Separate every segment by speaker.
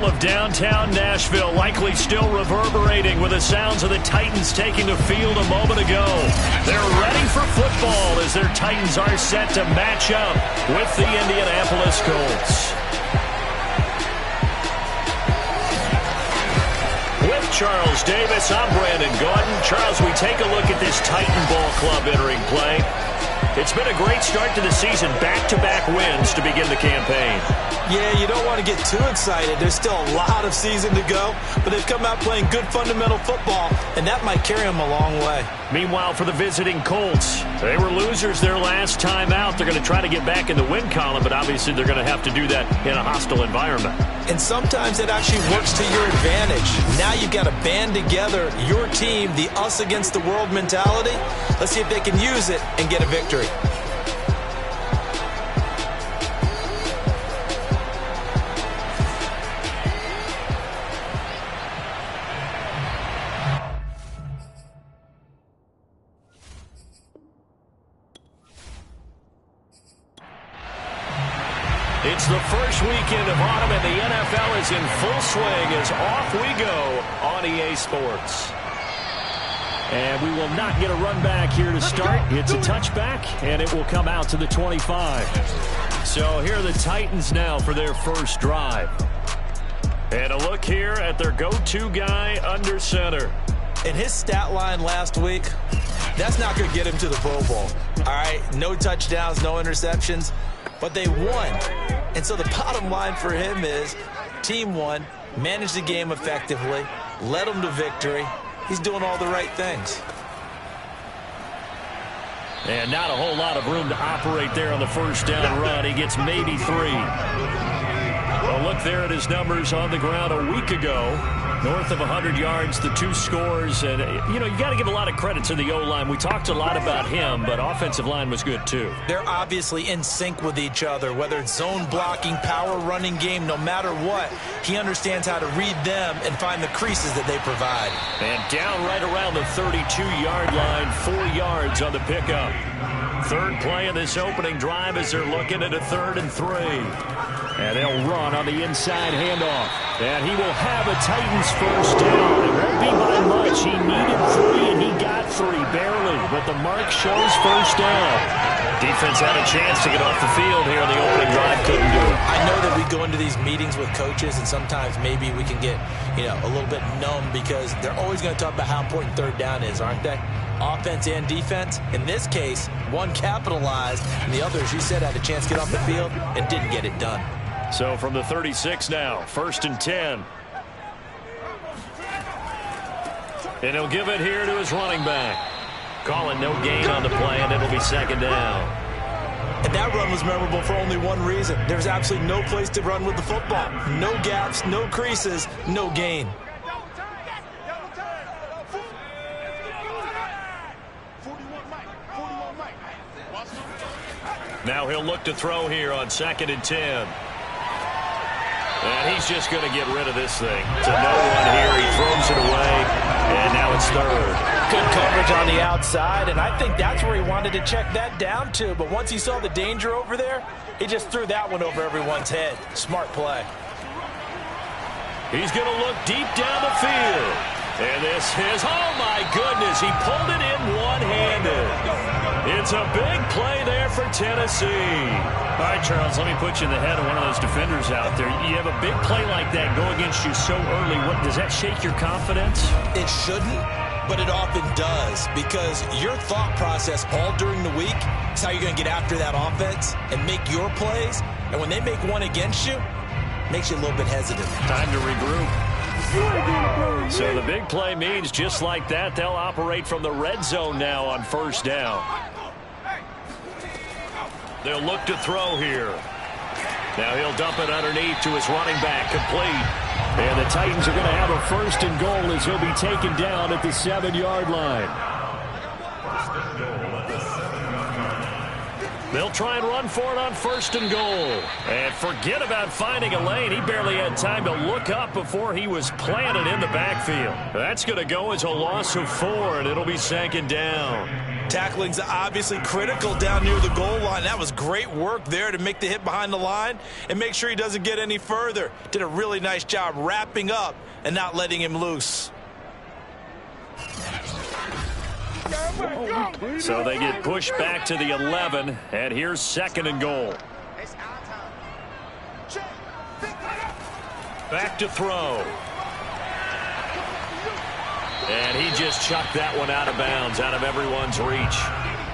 Speaker 1: Of downtown Nashville, likely still reverberating with the sounds of the Titans taking the field a moment ago. They're ready for football as their Titans are set to match up with the Indianapolis Colts. With Charles Davis, I'm Brandon Gordon. Charles, we take a look at this Titan Ball Club entering play. It's been a great start to the season, back-to-back wins to begin the campaign.
Speaker 2: Yeah, you don't want to get too excited. There's still a lot of season to go, but they've come out playing good fundamental football, and that might carry them a long way.
Speaker 1: Meanwhile, for the visiting Colts, they were losers their last time out. They're going to try to get back in the win column, but obviously they're going to have to do that in a hostile environment.
Speaker 2: And sometimes it actually works to your advantage. Now you've got to band together your team, the us against the world mentality. Let's see if they can use it and get a victory.
Speaker 1: It's the first weekend of autumn, and the NFL is in full swing as off we go on EA Sports. And we will not get a run back here to start. It's a touchback, and it will come out to the 25. So here are the Titans now for their first drive. And a look here at their go-to guy under center.
Speaker 2: In his stat line last week, that's not going to get him to the Pro Bowl. All right, no touchdowns, no interceptions, but they won. And so the bottom line for him is team won, managed the game effectively, led them to victory. He's doing all the right things.
Speaker 1: And not a whole lot of room to operate there on the first down run. He gets maybe 3. Well, look there at his numbers on the ground a week ago. North of 100 yards, the 2 scores. And, you know, you got to give a lot of credit to the O-line. We talked a lot about him, but offensive line was good, too.
Speaker 2: They're obviously in sync with each other, whether it's zone blocking, power running game, no matter what. He understands how to read them and find the creases that they provide. And
Speaker 1: down right around the 32-yard line, 4 yards on the pickup. Third play of this opening drive as they're looking at a 3rd and 3. And they'll run on the inside handoff. And he will have a Titans first down. It won't be by much. He needed 3, and he got 3, barely. But the mark shows first down. Defense had a chance to get off the field here on the opening drive. Couldn't do it.
Speaker 2: I know that we go into these meetings with coaches, and sometimes maybe we can get, a little bit numb because they're always going to talk about how important 3rd down is, aren't they? Offense and defense. In this case, one capitalized, and the other, as you said, had a chance to get off the field and didn't get it done.
Speaker 1: So from the 36 now, 1st and 10. And he'll give it here to his running back. Calling no gain on the play, and it'll be 2nd down.
Speaker 2: And that run was memorable for only one reason. There's absolutely no place to run with the football. No gaps, no creases, no gain.
Speaker 1: Now he'll look to throw here on 2nd and 10. And he's just going to get rid of this thing. To no one here. He throws it away. And now it's 3rd.
Speaker 2: Good coverage on the outside. And I think that's where he wanted to check that down to. But once he saw the danger over there, he just threw that one over everyone's head. Smart play.
Speaker 1: He's going to look deep down the field. And this is, oh my goodness, he pulled it in one-handed. It's a big play there for Tennessee. All right, Charles, let me put you in the head of one of those defenders out there. You have a big play like that go against you so early. Does that shake your confidence?
Speaker 2: It shouldn't, but it often does, because your thought process all during the week is how you're going to get after that offense and make your plays. And when they make one against you, it makes you a little bit hesitant.
Speaker 1: Time to regroup. So the big play means just like that, they'll operate from the red zone now on 1st down. They'll look to throw here. Now he'll dump it underneath to his running back, complete. And the Titans are going to have a 1st and goal as he'll be taken down at the 7-yard line. They'll try and run for it on 1st and goal. And forget about finding a lane. He barely had time to look up before he was planted in the backfield. That's going to go as a loss of 4, and it'll be 2nd down.
Speaker 2: Tackling's obviously critical down near the goal line. That was great work there to make the hit behind the line and make sure he doesn't get any further. Did a really nice job wrapping up and not letting him loose.
Speaker 1: So they get pushed back to the 11, and here's 2nd and goal. Back to throw. And he just chucked that one out of bounds, out of everyone's reach.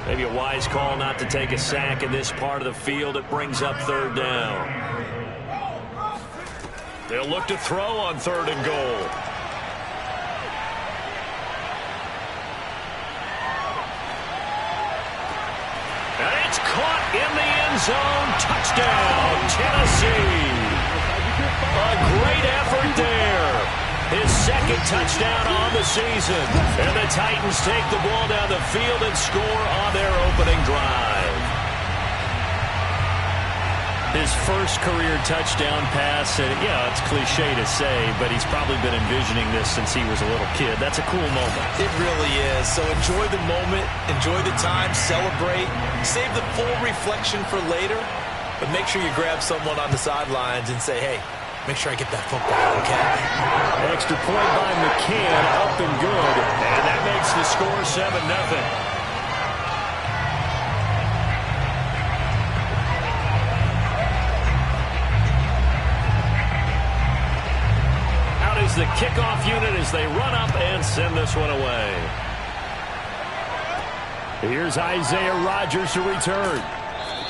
Speaker 1: Maybe a wise call not to take a sack in this part of the field. It brings up 3rd down. They'll look to throw on 3rd and goal. And it's caught in the end zone. Touchdown, Tennessee. A great effort there. His 2nd touchdown on the season. And the Titans take the ball down the field and score on their opening drive. His first career touchdown pass, and yeah, it's cliche to say, but he's probably been envisioning this since he was a little kid. That's a cool moment.
Speaker 2: It really is. So enjoy the moment, enjoy the time, celebrate, save the full reflection for later, but make sure you grab someone on the sidelines and say, hey, make sure I get that football, okay?
Speaker 1: Extra point by McCann, up and good, and that makes the score 7-0. The kickoff unit as they run up and send this one away. Here's Isaiah Rodgers to return.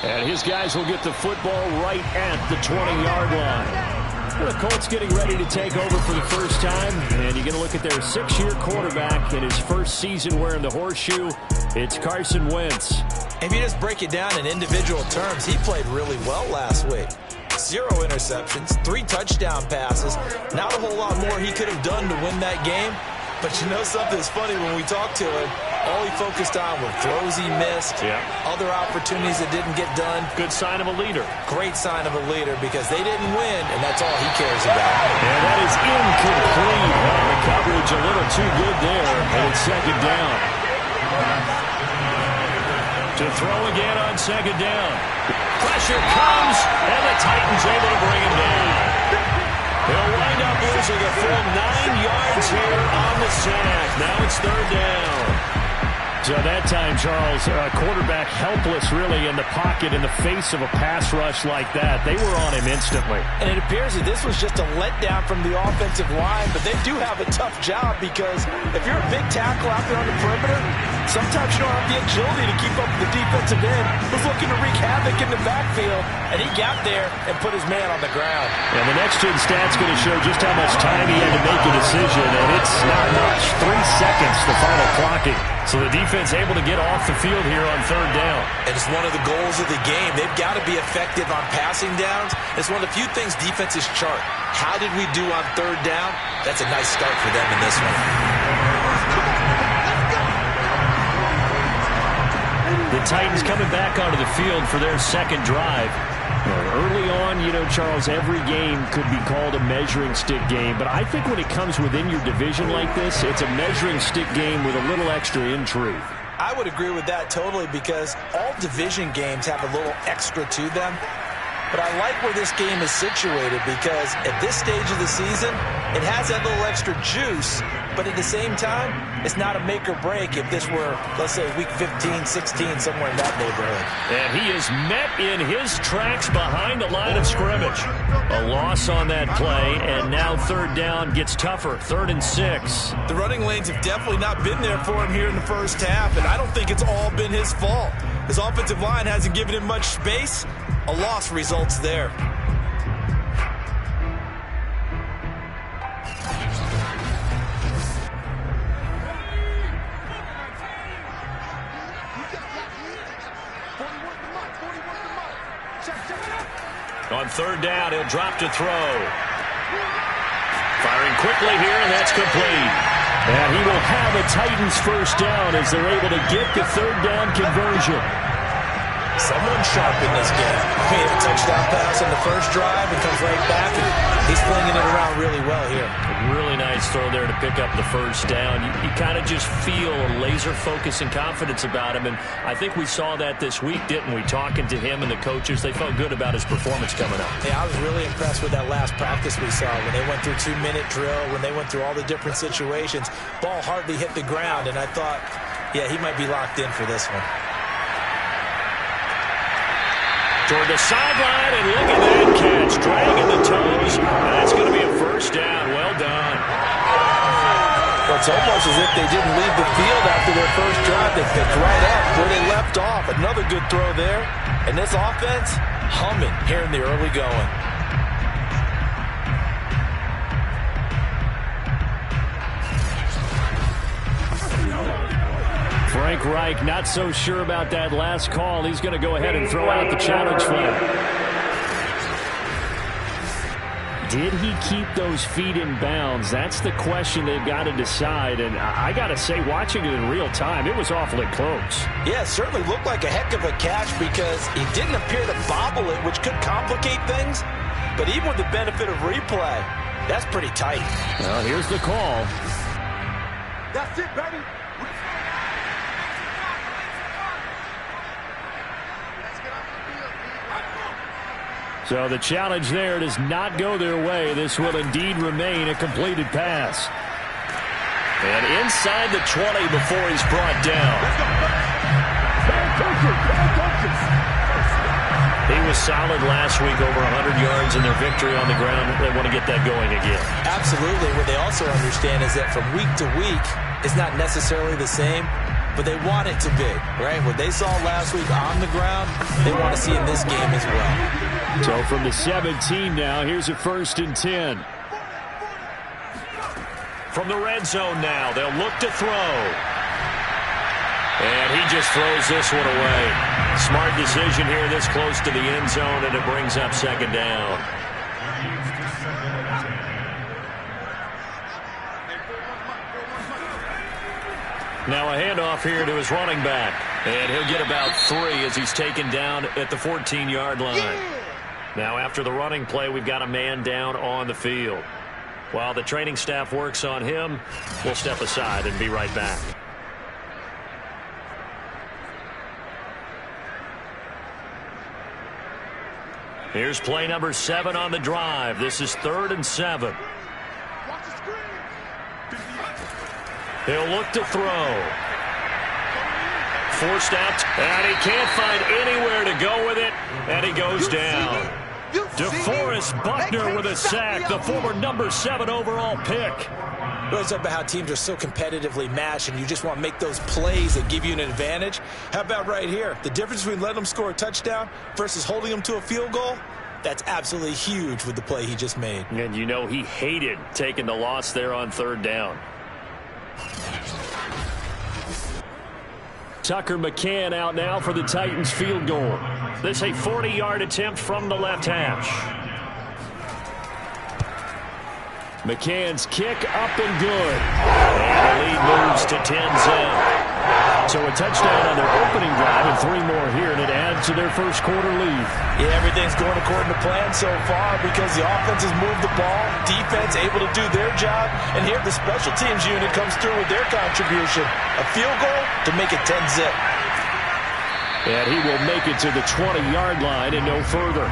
Speaker 1: And his guys will get the football right at the 20-yard line. The Colts getting ready to take over for the first time. And you're going to look at their 6-year quarterback in his first season wearing the horseshoe. It's Carson Wentz.
Speaker 2: If you just break it down in individual terms, he played really well last week. 0 interceptions, 3 touchdown passes. Not a whole lot more he could have done to win that game. But you know something's funny, when we talked to him, all he focused on were throws he missed, other opportunities that didn't get done.
Speaker 1: Good sign of a leader.
Speaker 2: Great sign of a leader because they didn't win, and that's all he cares about.
Speaker 1: And that is incomplete. The coverage a little too good there, and it's 2nd down. To throw again on 2nd down. Pressure comes, and the Titans able to bring him down. He'll wind up losing a full 9 yards here on the sack. Now it's 3rd down. So that time, Charles, quarterback helpless really in the pocket in the face of a pass rush like that. They were on him instantly.
Speaker 2: And it appears that this was just a letdown from the offensive line, but they do have a tough job because if you're a big tackle out there on the perimeter, sometimes you don't have the agility to keep up with the defensive end who's looking to wreak havoc in the backfield, and he got there and put his man on the ground.
Speaker 1: And the next-gen stat's going to show just how much time he had to make a decision, and it's not much. 3 seconds, the final clocking. So the defense able to get off the field here on 3rd down.
Speaker 2: And it's one of the goals of the game. They've got to be effective on passing downs. It's one of the few things defenses chart. How did we do on 3rd down? That's a nice start for them in this one.
Speaker 1: The Titans coming back onto the field for their 2nd drive. Early on, you know, Charles, every game could be called a measuring stick game. But I think when it comes within your division like this, it's a measuring stick game with a little extra intrigue.
Speaker 2: I would agree with that totally because all division games have a little extra to them. But I like where this game is situated because at this stage of the season, it has that little extra juice. But at the same time, it's not a make or break if this were, let's say, week 15, 16, somewhere in that neighborhood.
Speaker 1: And he is met in his tracks behind the line of scrimmage. A loss on that play, and now 3rd down gets tougher, 3rd and 6.
Speaker 2: The running lanes have definitely not been there for him here in the first half, and I don't think it's all been his fault. His offensive line hasn't given him much space. A loss results there.
Speaker 1: On 3rd down, he'll drop to throw. Firing quickly here, and that's complete. And he will have a Titans 1st down as they're able to get the 3rd down conversion.
Speaker 2: Someone sharp in this game. I mean, a touchdown pass on the first drive and comes right back, and he's flinging it around really well here.
Speaker 1: A really nice throw there to pick up the first down. You kind of just feel a laser focus and confidence about him, and I think we saw that this week, didn't we? Talking to him and the coaches, they felt good about his performance coming up.
Speaker 2: Yeah, I was really impressed with that last practice we saw when they went through 2-minute drill, when they went through all the different situations. Ball hardly hit the ground, and I thought, yeah, he might be locked in for this one.
Speaker 1: Toward the sideline, and look at that catch. Dragging the toes. That's going to be a first down. Well done.
Speaker 2: Well, it's almost as if they didn't leave the field after their first drive. They picked right up where they left off. Another good throw there. And this offense, humming here in the early going.
Speaker 1: Frank Reich not so sure about that last call. He's going to go ahead and throw out the challenge flag. Did he keep those feet in bounds? That's the question they've got to decide. And I got to say, watching it in real time, it was awfully close.
Speaker 2: Yeah, it certainly looked like a heck of a catch because he didn't appear to bobble it, which could complicate things. But even with the benefit of replay, that's pretty tight.
Speaker 1: Well, here's the call.
Speaker 3: That's it, baby.
Speaker 1: So the challenge there does not go their way. This will indeed remain a completed pass. And inside the 20 before he's brought down. He was solid last week, over 100 yards in their victory on the ground. They want to get that going again.
Speaker 2: Absolutely. What they also understand is that from week to week, it's not necessarily the same, but they want it to be, right? What they saw last week on the ground, they want to see in this game as well.
Speaker 1: So from the 17 now, here's a 1st and 10. From the red zone now, they'll look to throw. And he just throws this one away. Smart decision here this close to the end zone, and it brings up 2nd down. Now a handoff here to his running back. And he'll get about 3 as he's taken down at the 14-yard line. Now after the running play, we've got a man down on the field. While the training staff works on him, we'll step aside and be right back. Here's play number 7 on the drive. This is 3rd and 7. He'll look to throw. Forced out, and he can't find anywhere to go with it, and he goes down. DeForest Buckner with a sack, the former number 7 overall pick.
Speaker 2: We always talk about how teams are so competitively matched, and you just want to make those plays that give you an advantage. How about right here? The difference between letting them score a touchdown versus holding them to a field goal, that's absolutely huge with the play he just made.
Speaker 1: And you know he hated taking the loss there on 3rd down. Tucker McCann out now for the Titans field goal. This a 40-yard attempt from the left hash. McCann's kick up and good. And the lead moves to 10-0. So a touchdown on their opening drive and 3 more here, and it adds to their first quarter lead.
Speaker 2: Yeah, everything's going according to plan so far because the offense has moved the ball, defense able to do their job, and here the special teams unit comes through with their contribution. A field goal to make it 10-0.
Speaker 1: And he will make it to the 20-yard line and no further.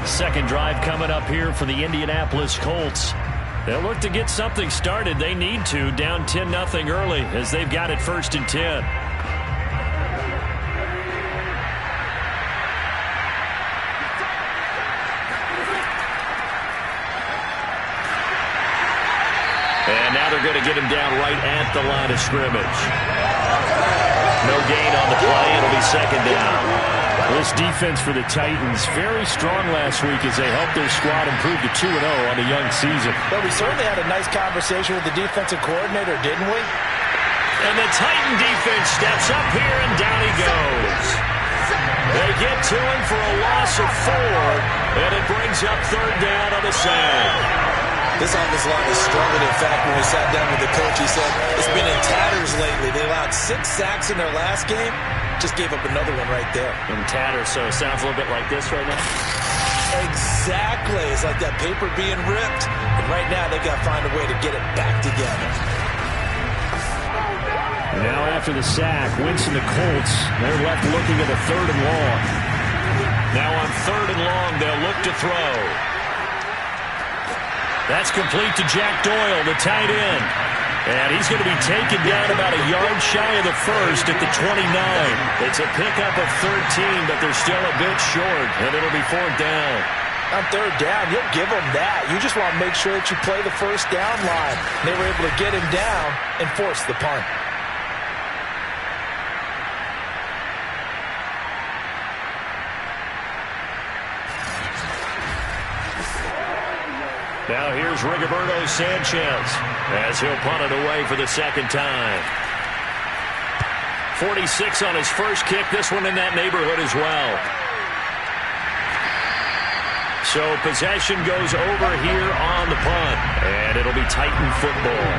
Speaker 1: Second drive coming up here for the Indianapolis Colts. They'll look to get something started. They need to, down 10-0 early as they've got it 1st and 10. And now they're going to get him down right at the line of scrimmage. No gain on the play. It'll be 2nd down. This defense for the Titans, very strong last week as they helped their squad improve to 2-0 on the young season.
Speaker 2: Well, we certainly had a nice conversation with the defensive coordinator, didn't we?
Speaker 1: And the Titan defense steps up here, and down he goes. They get to him for a loss of 4, and it brings up 3rd down on the side.
Speaker 2: This offensive line has struggled. In fact, when we sat down with the coach, he said it's been in tatters lately. They allowed 6 sacks in their last game. Just gave up another one right there.
Speaker 1: In tatters, so it sounds a little bit like this right now.
Speaker 2: Exactly. It's like that paper being ripped. And right now, they've got to find a way to get it back together.
Speaker 1: Now after the sack, Wentz and the Colts, they're left looking at a 3rd and long. Now on 3rd and long, they'll look to throw. That's complete to Jack Doyle, the tight end. And he's going to be taken down about a yard shy of the first at the 29. It's a pickup of 13, but they're still a bit short, and it'll be 4th down.
Speaker 2: On 3rd down, you'll give them that. You just want to make sure that you play the first down line. They were able to get him down and force the punt.
Speaker 1: Now here's Rigoberto Sanchez as he'll punt it away for the 2nd time. 46 on his first kick. This one in that neighborhood as well. So possession goes over here on the punt, and it'll be Titan football.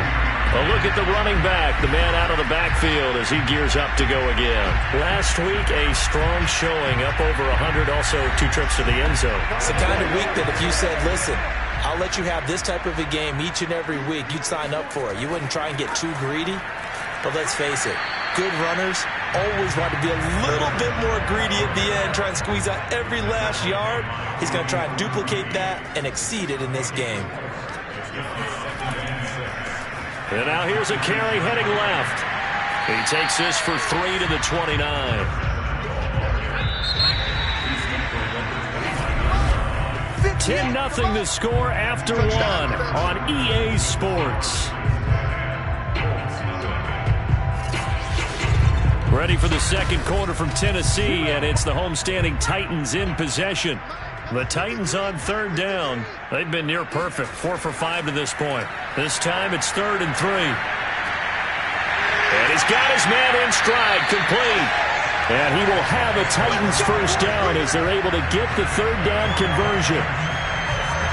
Speaker 1: A look at the running back, the man out of the backfield as he gears up to go again. Last week, a strong showing, up over 100, also 2 trips to the end zone.
Speaker 2: It's the kind of week that if you said, listen, I'll let you have this type of a game each and every week, you'd sign up for it. You wouldn't try and get too greedy. But let's face it, good runners always want to be a little bit more greedy at the end, try and squeeze out every last yard. He's going to try and duplicate that and exceed it in this game.
Speaker 1: And now here's a carry heading left. He takes this for 3 to the 29. 10-0 the score after 1 on EA Sports. Ready for the 2nd quarter from Tennessee, and it's the homestanding Titans in possession. The Titans on 3rd down. They've been near perfect, 4 for 5 to this point. This time it's 3rd and 3. And he's got his man in stride, complete. And he will have a Titans first down as they're able to get the 3rd down conversion.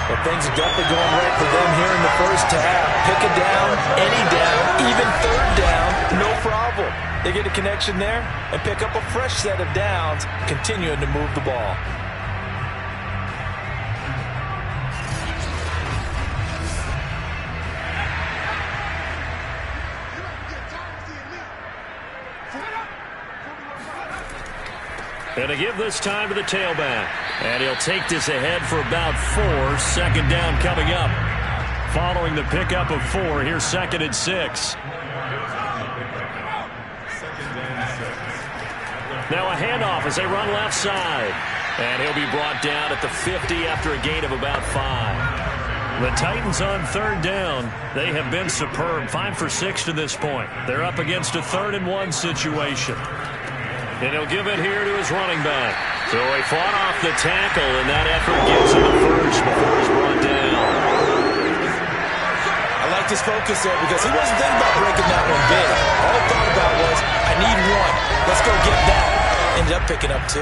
Speaker 2: But things are definitely going right for them here in the first half. Pick a down, any down, even 3rd down, no problem. They get a connection there and pick up a fresh set of downs, continuing to move the ball.
Speaker 1: And to give this time to the tailback. And he'll take this ahead for about 4. 2nd down coming up. Following the pickup of 4, here's 2nd and 6. Now a handoff as they run left side. And he'll be brought down at the 50 after a gain of about 5. The Titans on 3rd down. They have been superb. 5 for 6 to this point. They're up against a 3rd and 1 situation. And he'll give it here to his running back. So he fought off the tackle, and that effort gives him the first before he's brought down.
Speaker 2: I like his focus there because he wasn't thinking about breaking that one big. All he thought about was, I need 1. Let's go get that. Ended up picking up 2.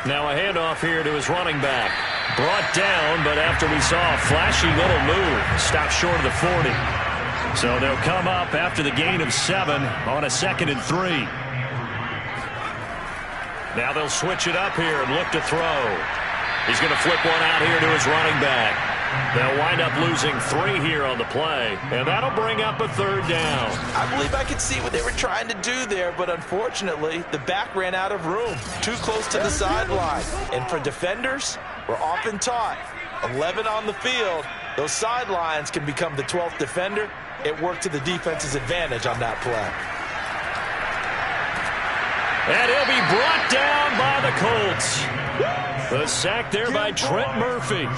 Speaker 1: Now a handoff here to his running back. Brought down, but after we saw a flashy little move, stopped short of the 40. So they'll come up after the gain of 7 on a 2nd and 3. Now they'll switch it up here and look to throw. He's going to flip one out here to his running back. They'll wind up losing 3 here on the play, and that'll bring up a 3rd down.
Speaker 2: I believe I could see what they were trying to do there, but unfortunately, the back ran out of room. Too close to the sideline. And for defenders, we're often taught, 11 on the field, those sidelines can become the 12th defender. It worked to the defense's advantage on that play.
Speaker 1: And he'll be brought down by the Colts. The sack there by Trent Murphy.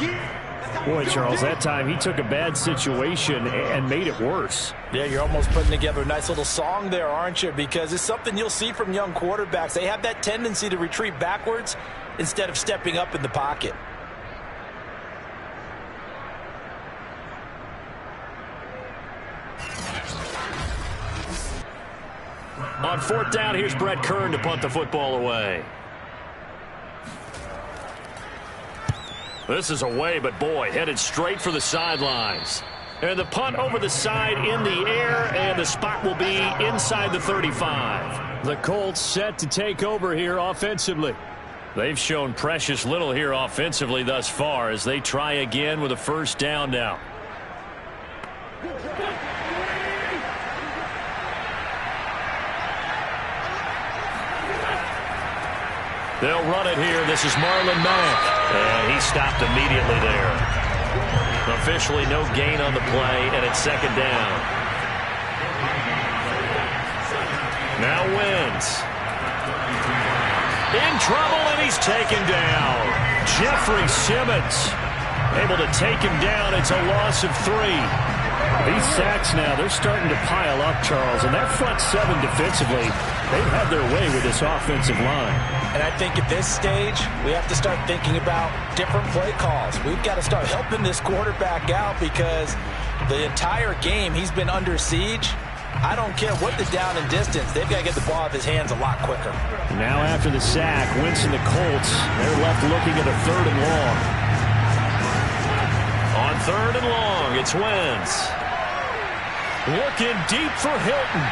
Speaker 1: Boy, Charles, that time he took a bad situation and made it worse.
Speaker 2: Yeah, you're almost putting together a nice little song there, aren't you? Because it's something you'll see from young quarterbacks. They have that tendency to retreat backwards instead of stepping up in the pocket.
Speaker 1: On fourth down, here's Brett Kern to punt the football away. This is away, but boy, headed straight for the sidelines. And the punt over the side in the air, and the spot will be inside the 35. The Colts set to take over here offensively. They've shown precious little here offensively thus far as they try again with a first down now. They'll run it here. This is Marlon Mack. And he stopped immediately there. Officially no gain on the play, and it's second down. Now Wentz. In trouble, and he's taken down. Jeffrey Simmons able to take him down. It's a loss of 3. These sacks now, they're starting to pile up, Charles. And that front seven defensively, they've had their way with this offensive line.
Speaker 2: And I think at this stage, we have to start thinking about different play calls. We've got to start helping this quarterback out because the entire game he's been under siege. I don't care what the down and distance. They've got to get the ball out of his hands a lot quicker.
Speaker 1: Now after the sack, Wentz and the Colts, they're left looking at a 3rd and long. On 3rd and long, it's Wentz. Looking deep for Hilton.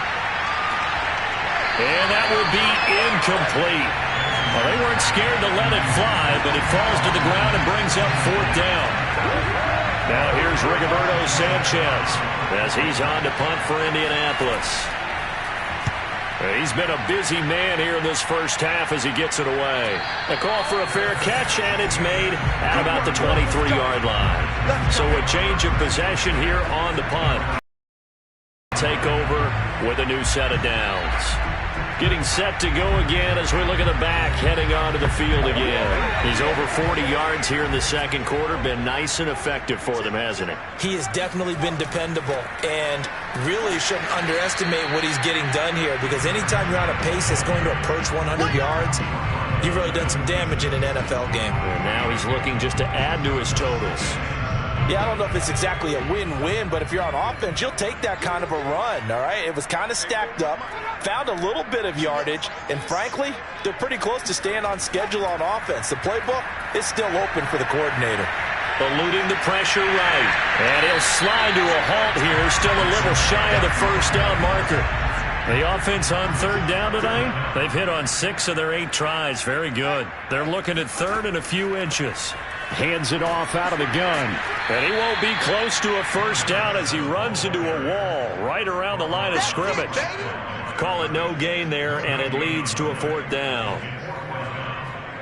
Speaker 1: And that will be incomplete. Well, they weren't scared to let it fly, but it falls to the ground and brings up 4th down. Now here's Rigoberto Sanchez as he's on to punt for Indianapolis. He's been a busy man here in this first half as he gets it away. A call for a fair catch, and it's made at about the 23-yard line. So a change of possession here on the punt. Take over with a new set of downs. Getting set to go again as we look at the back heading onto the field again. He's over 40 yards here in the second quarter. Been nice and effective for them, hasn't it?
Speaker 2: He has definitely been dependable and really shouldn't underestimate what he's getting done here because anytime you're on a pace that's going to approach 100 yards, you've really done some damage in an NFL game.
Speaker 1: And now he's looking just to add to his totals.
Speaker 2: Yeah, I don't know if it's exactly a win-win, but if you're on offense, you'll take that kind of a run, all right? It was kind of stacked up, found a little bit of yardage, and frankly, they're pretty close to staying on schedule on offense. The playbook is still open for the coordinator.
Speaker 1: Eluding the pressure right, and he'll slide to a halt here, still a little shy of the first down marker. The offense on 3rd down tonight, they've hit on 6 of their 8 tries. Very good. They're looking at 3rd and a few inches. Hands it off out of the gun. And he won't be close to a first down as he runs into a wall right around the line of scrimmage. Call it no gain there, and it leads to a 4th down.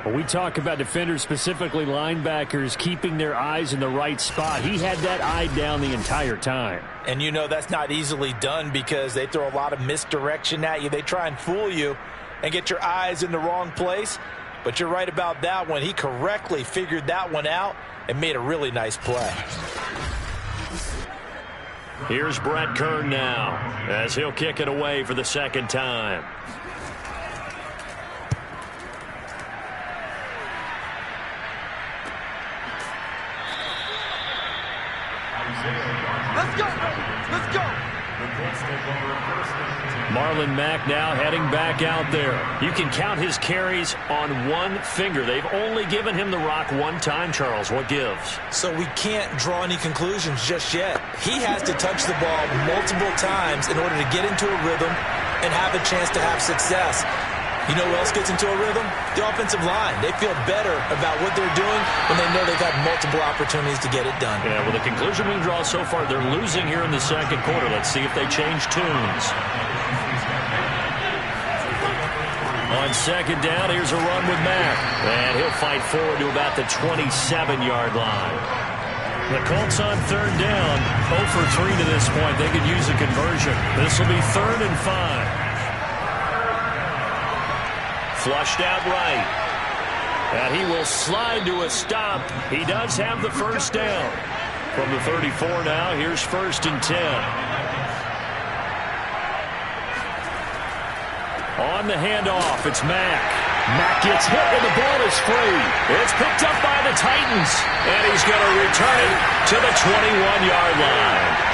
Speaker 1: When we talk about defenders, specifically linebackers, keeping their eyes in the right spot, he had that eye down the entire time.
Speaker 2: And you know that's not easily done because they throw a lot of misdirection at you. They try and fool you and get your eyes in the wrong place. But you're right about that one. He correctly figured that one out and made a really nice play.
Speaker 1: Here's Brett Kern now as he'll kick it away for the 2nd time.
Speaker 3: Let's go! Let's go!
Speaker 1: Marlon Mack now heading back out there. You can count his carries on one finger. They've only given him the rock one time, Charles. What gives?
Speaker 2: So we can't draw any conclusions just yet. He has to touch the ball multiple times in order to get into a rhythm and have a chance to have success. You know who else gets into a rhythm? The offensive line. They feel better about what they're doing when they know they've had multiple opportunities to get it done.
Speaker 1: Yeah, well, the conclusion we can draw so far, they're losing here in the second quarter. Let's see if they change tunes. On 2nd down, here's a run with Mack. And he'll fight forward to about the 27-yard line. The Colts on 3rd down, 0 for 3 to this point. They could use a conversion. This will be 3rd and 5. Flushed out right. And he will slide to a stop. He does have the first down. From the 34 now, here's 1st and 10. On the handoff, it's Mack. Mack gets hit and the ball is free. It's picked up by the Titans. And he's going to return it to the 21-yard line.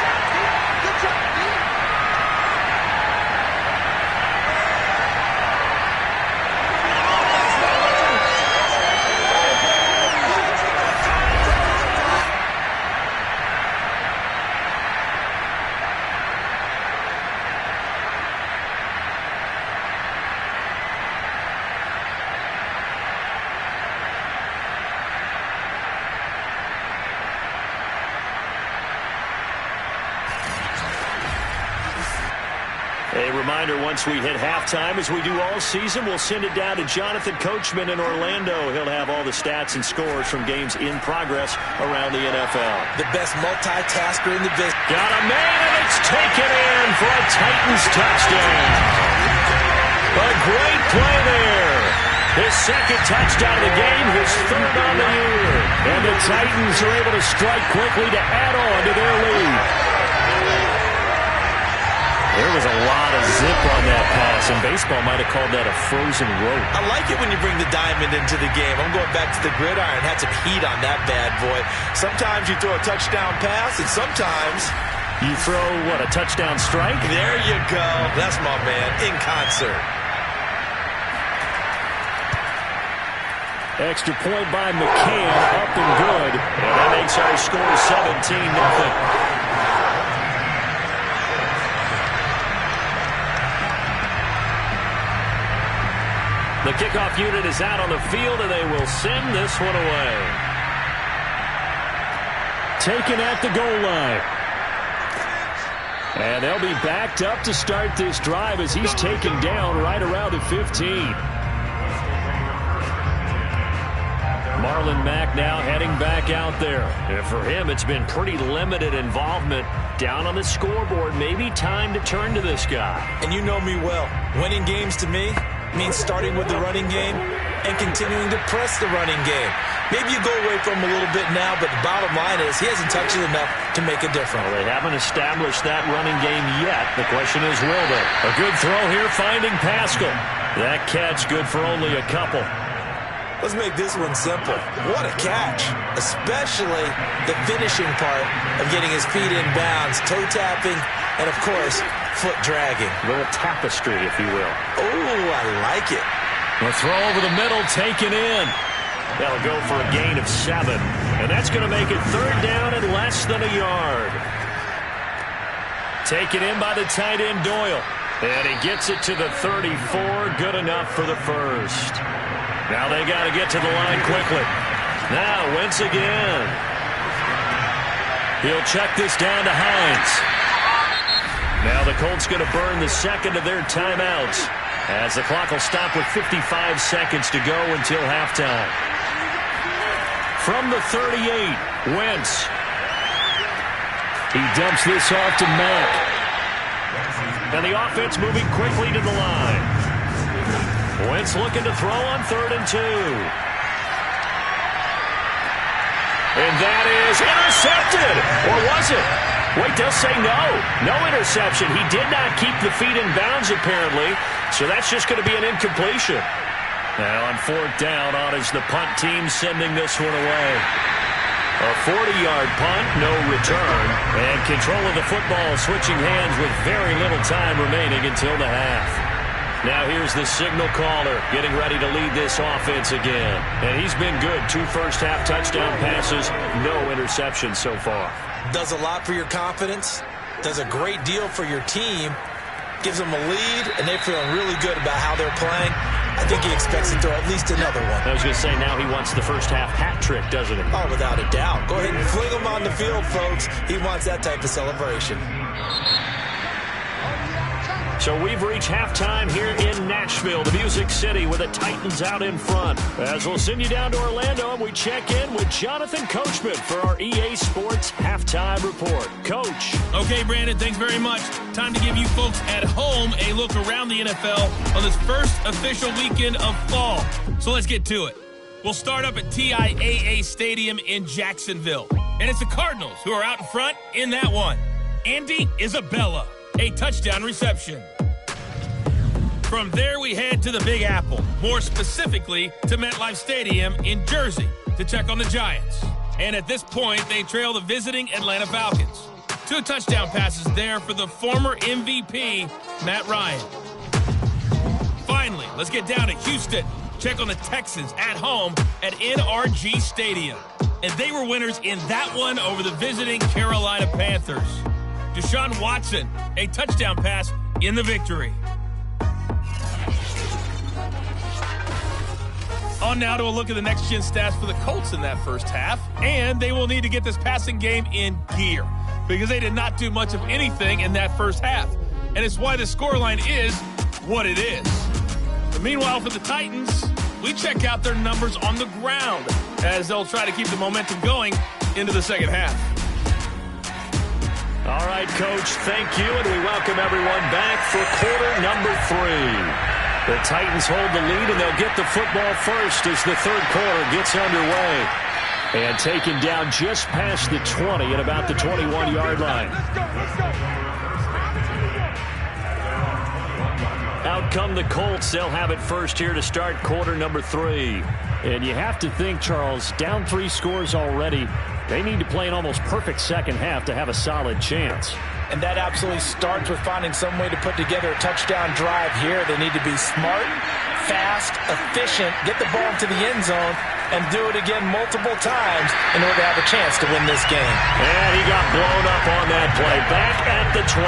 Speaker 1: A reminder, once we hit halftime, as we do all season, we'll send it down to Jonathan Coachman in Orlando. He'll have all the stats and scores from games in progress around the NFL.
Speaker 2: The best multitasker in the business.
Speaker 1: Got a man, and it's taken in for a Titans touchdown. A great play there. His second touchdown of the game, his third on the year. And the Titans are able to strike quickly to add on to their lead. There was a lot of zip on that pass, and baseball might have called that a frozen rope.
Speaker 2: I like it when you bring the diamond into the game. I'm going back to the gridiron. Had some heat on that bad boy. Sometimes you throw a touchdown pass, and sometimes
Speaker 1: you throw, what, a touchdown strike?
Speaker 2: There you go. That's my man, in concert.
Speaker 1: Extra point by McCann, up and good. And that makes our score 17-0. The kickoff unit is out on the field, and they will send this one away. Taken at the goal line. And they'll be backed up to start this drive as he's taken down right around the 15. Marlon Mack now heading back out there. And for him, it's been pretty limited involvement down on the scoreboard. Maybe time to turn to this guy.
Speaker 2: And you know me well. Winning games to me means starting with the running game and continuing to press the running game. Maybe you go away from him a little bit now, but the bottom line is he hasn't touched it enough to make a difference.
Speaker 1: Well, they haven't established that running game yet. The question is, will they? A good throw here, finding Pascal. That catch good for only a couple.
Speaker 2: Let's make this one simple. What a catch, especially the finishing part of getting his feet in bounds, toe tapping, and of course, foot dragging.
Speaker 1: A little tapestry, if you will.
Speaker 2: Oh, I like it.
Speaker 1: The throw over the middle, taken in. That'll go for a gain of 7. And that's going to make it third down and less than a yard. Taken in by the tight end, Doyle. And he gets it to the 34. Good enough for the first. Now they got to get to the line quickly. Now, Wentz again. He'll check this down to Hines. Now the Colts going to burn the second of their timeouts as the clock will stop with 55 seconds to go until halftime. From the 38, Wentz. He dumps this off to Mack. And the offense moving quickly to the line. Wentz looking to throw on 3rd and 2. And that is intercepted. Or was it? Wait, they'll say no. No interception. He did not keep the feet in bounds, apparently. So that's just going to be an incompletion. Now on 4th down, on is the punt team sending this one away. A 40-yard punt, no return. And control of the football switching hands with very little time remaining until the half. Now here's the signal caller getting ready to lead this offense again. And he's been good. 2 first-half touchdown passes, no interceptions so far.
Speaker 2: Does a lot for your confidence. Does a great deal for your team. Gives them a lead, and they're feeling really good about how they're playing. I think he expects to throw at least another one.
Speaker 1: I was going to say, now he wants the first-half hat trick, doesn't he?
Speaker 2: Oh, without a doubt. Go ahead and fling him on the field, folks. He wants that type of celebration.
Speaker 1: So we've reached halftime here in Nashville, the Music City, with the Titans out in front. As we'll send you down to Orlando, and we check in with Jonathan Coachman for our EA Sports Halftime Report. Coach.
Speaker 4: Okay, Brandon, thanks very much. Time to give you folks at home a look around the NFL on this first official weekend of fall. So let's get to it. will start up at TIAA Stadium in Jacksonville. And it's the Cardinals who are out in front in that one. Andy Isabella, a touchdown reception. From there, we head to the Big Apple, more specifically to MetLife Stadium in Jersey to check on the Giants. And at this point, they trail the visiting Atlanta Falcons. 2 touchdown passes there for the former MVP, Matt Ryan. Finally, let's get down to Houston. Check on the Texans at home at NRG Stadium. And they were winners in that one over the visiting Carolina Panthers. Deshaun Watson, a touchdown pass in the victory. On now to a look at the next-gen stats for the Colts in that first half. And they will need to get this passing game in gear because they did not do much of anything in that first half. And it's why the scoreline is what it is. But meanwhile, for the Titans, we check out their numbers on the ground as they'll try to keep the momentum going into the second half.
Speaker 1: All right, Coach, thank you, and we welcome everyone back for quarter number 3. The Titans hold the lead, and they'll get the football first as the third quarter gets underway. And taken down just past the 20 at about the 21-yard line. Out come the Colts. They'll have it first here to start quarter number 3. And you have to think, Charles, down 3 scores already. They need to play an almost perfect second half to have a solid chance.
Speaker 2: And that absolutely starts with finding some way to put together a touchdown drive here. They need to be smart, fast, efficient, get the ball into the end zone, and do it again multiple times in order to have a chance to win this game.
Speaker 1: And he got blown up on that play. Back at the 20.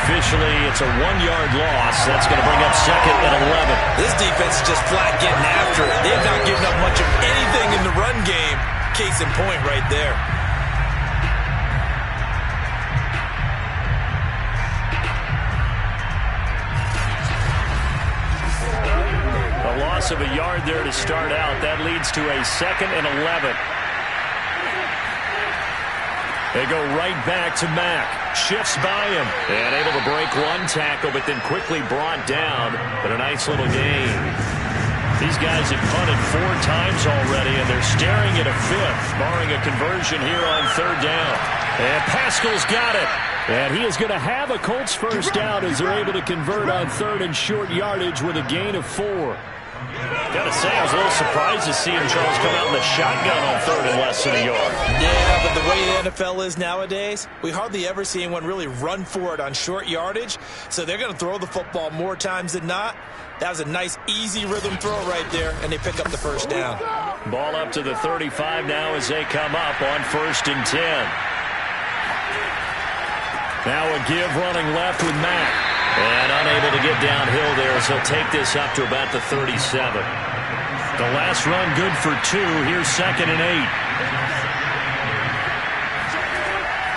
Speaker 1: Officially, it's a 1-yard loss. That's going to bring up second and 11.
Speaker 2: This defense is just flat getting after it. They have not given up much of anything in the run game. Case in point right there.
Speaker 1: Loss of a yard there to start out. That leads to a second and 11. They go right back to Mack. Shifts by him. And able to break one tackle, but then quickly brought down. But a nice little gain. These guys have punted 4 times already, and they're staring at a 5th, barring a conversion here on third down. And Pascal's got it. And he is going to have a Colts first down as they're able to convert on third and short yardage with a gain of 4. Gotta say, I was a little surprised to see him, Charles, come out in the shotgun on third and less than a yard.
Speaker 2: Yeah, but the way the NFL is nowadays, we hardly ever see anyone really run for it on short yardage. So they're going to throw the football more times than not. That was a nice, easy rhythm throw right there, and they pick up the first down.
Speaker 1: Ball up to the 35 now as they come up on 1st and 10. Now a give running left with Mack. And unable to get downhill there as he'll take this up to about the 37. The last run good for 2. Here's 2nd and 8.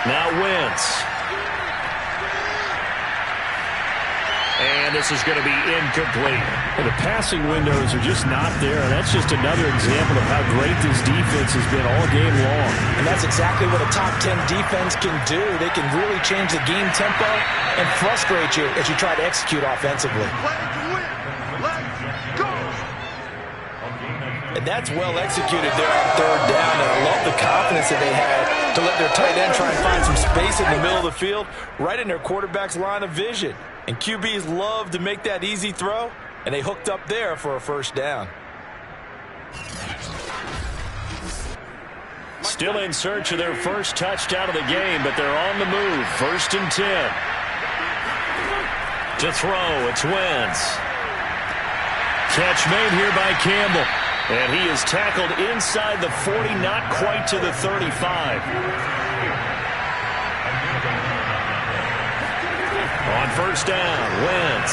Speaker 1: Now Wentz. And this is going to be incomplete.
Speaker 5: Well, the passing windows are just not there. And that's just another example of how great this defense has been all game long.
Speaker 2: And that's exactly what a top 10 defense can do. They can really change the game tempo and frustrate you as you try to execute offensively. And that's well executed there on third down. And I love the confidence that they had to let their tight end try and find some space in the middle of the field, right in their quarterback's line of vision. And QBs love to make that easy throw, and they hooked up there for a first down.
Speaker 1: Still in search of their first touchdown of the game, but they're on the move. 1st and 10. To throw, it's Wentz. Catch made here by Campbell. And he is tackled inside the 40, not quite to the 35. On first down, Wentz.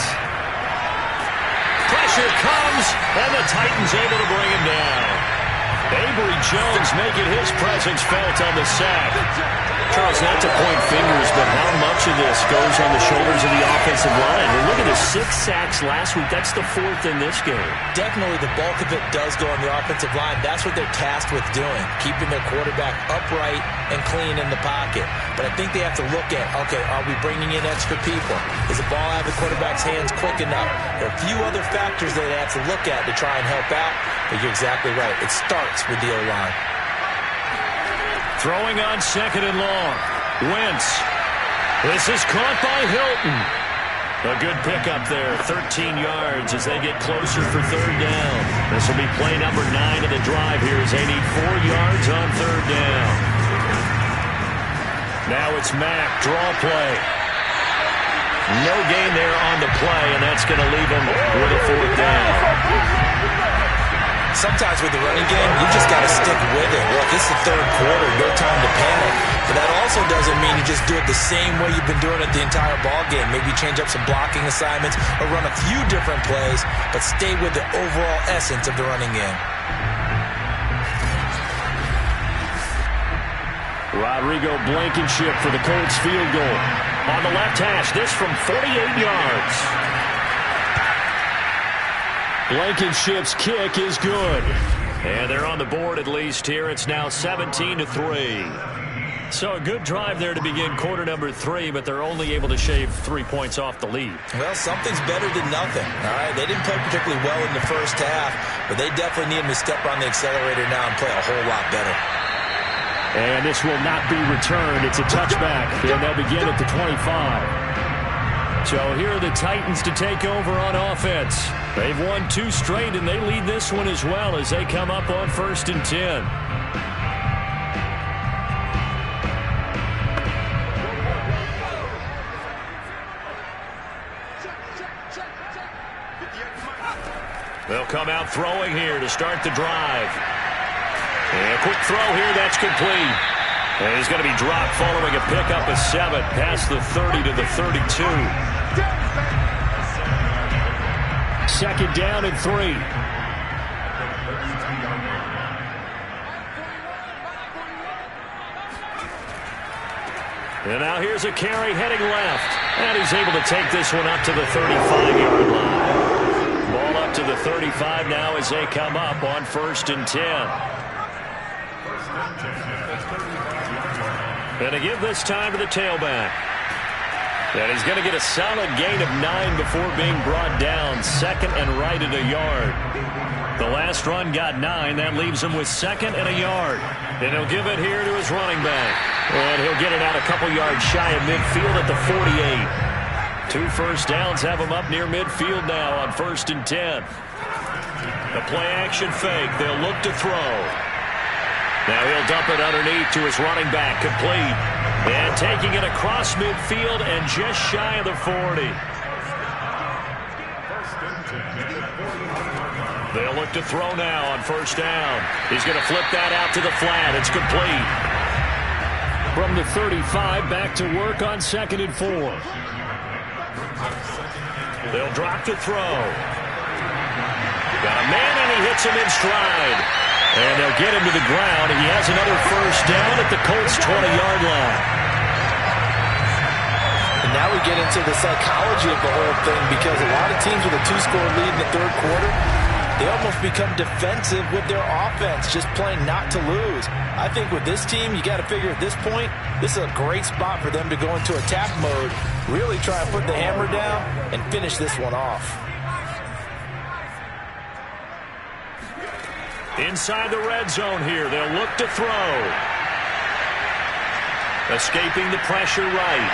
Speaker 1: Pressure comes, and the Titans able to bring him down. Avery Jones making his presence felt on the sack. Charles, not to point fingers, but how much of this goes on the shoulders of the offensive line? And look at the 6 sacks last week. That's the 4th in this game.
Speaker 2: Definitely the bulk of it does go on the offensive line. That's what they're tasked with doing, keeping their quarterback upright and clean in the pocket. But I think they have to look at, okay, are we bringing in extra people? Is the ball out of the quarterback's hands quick enough? There are a few other factors that they have to look at to try and help out. But you're exactly right. It starts with the O-line.
Speaker 1: Throwing on 2nd and long. Wentz. This is caught by Hilton. A good pickup there. 13 yards as they get closer for 3rd down. This will be play number 9 of the drive here as they need 4 yards on 3rd down. Now it's Mack. Draw play. No gain there on the play, and that's going to leave them with a 4th down.
Speaker 2: Sometimes with the running game, you just got to stick with it. Look, it's the 3rd quarter, no time to panic. But that also doesn't mean you just do it the same way you've been doing it the entire ball game. Maybe change up some blocking assignments or run a few different plays, but stay with the overall essence of the running game.
Speaker 1: Rodrigo Blankenship for the Colts field goal. On the left hash, this from 48 yards. Blankenship's kick is good. And they're on the board at least here. It's now 17-3. So a good drive there to begin quarter number 3, but they're only able to shave 3 points off the lead.
Speaker 2: Well, something's better than nothing. All right, they didn't play particularly well in the first half, but they definitely need them to step on the accelerator now and play a whole lot better.
Speaker 5: And this will not be returned. It's a touchback, and they'll begin at the 25.
Speaker 1: So here are the Titans to take over on offense. They've won 2 straight, and they lead this one as well as they come up on 1st and 10. They'll come out throwing here to start the drive. And a quick throw here, that's complete. And he's going to be dropped following a pickup of 7 past the 30 to the 32.
Speaker 5: 2nd down and 3.
Speaker 1: And now here's a carry heading left. And he's able to take this one up to the 35-yard line. Ball up to the 35 now as they come up on 1st and 10. And to give this time to the tailback. And he's going to get a solid gain of 9 before being brought down. 2nd and right at a yard. The last run got 9. That leaves him with 2nd and a yard. And he'll give it here to his running back. And he'll get it out a couple yards shy of midfield at the 48. 2 first downs have him up near midfield now on 1st and 10. The play action fake. They'll look to throw. Now he'll dump it underneath to his running back, complete. And taking it across midfield and just shy of the 40. They'll look to throw now on 1st down. He's going to flip that out to the flat. It's complete.
Speaker 5: From the 35, back to work on 2nd and 4.
Speaker 1: They'll drop to throw. Got a man and he hits him in stride. And they'll get him to the ground, and he has another 1st down at the Colts' 20-yard line.
Speaker 2: And now we get into the psychology of the whole thing, because a lot of teams with a 2-score lead in the 3rd quarter, they almost become defensive with their offense, just playing not to lose. I think with this team, you got to figure at this point, this is a great spot for them to go into attack mode, really try and put the hammer down and finish this one off.
Speaker 1: Inside the red zone here, they'll look to throw. Escaping the pressure right.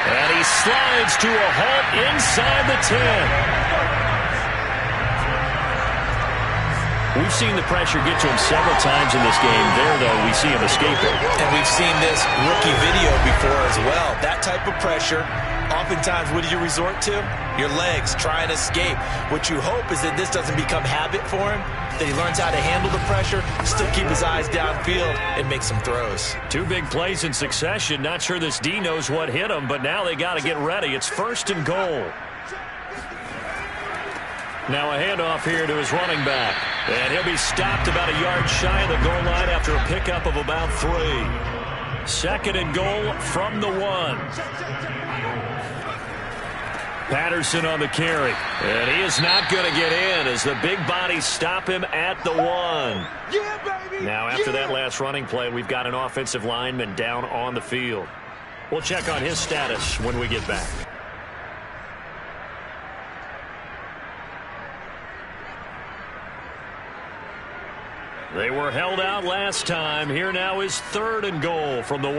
Speaker 1: And he slides to a halt inside the 10. We've seen the pressure get to him several times in this game. There, though, we see him escaping.
Speaker 2: And we've seen this rookie video before as well. That type of pressure, oftentimes, what do you resort to? Your legs, try and escape. What you hope is that this doesn't become habit for him, that he learns how to handle the pressure, still keep his eyes downfield, and make some throws.
Speaker 1: 2 big plays in succession. Not sure this D knows what hit him, but now they got to get ready. It's 1st and goal. Now a handoff here to his running back. And he'll be stopped about a yard shy of the goal line after a pickup of about 3. Second and goal from the 1. Patterson on the carry. And he is not going to get in as the big bodies stop him at the 1.
Speaker 3: Yeah, baby.
Speaker 1: Now, after that last running play, we've got an offensive lineman down on the field. We'll check on his status when we get back. They were held out last time. Here now is third and goal from the 1.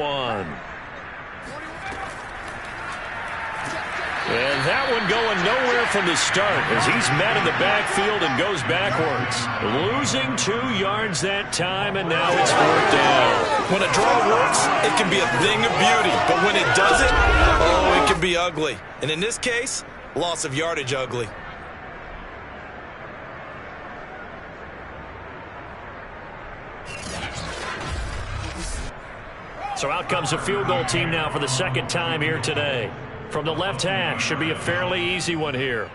Speaker 1: And that one going nowhere from the start as he's met in the backfield and goes backwards. Losing 2 yards that time, and now it's 4th down.
Speaker 2: When a draw works, it can be a thing of beauty. But when it doesn't, oh, it can be ugly. And in this case, loss of yardage ugly.
Speaker 1: So out comes a field goal team now for the second time here today. From the left hash, should be a fairly easy one here.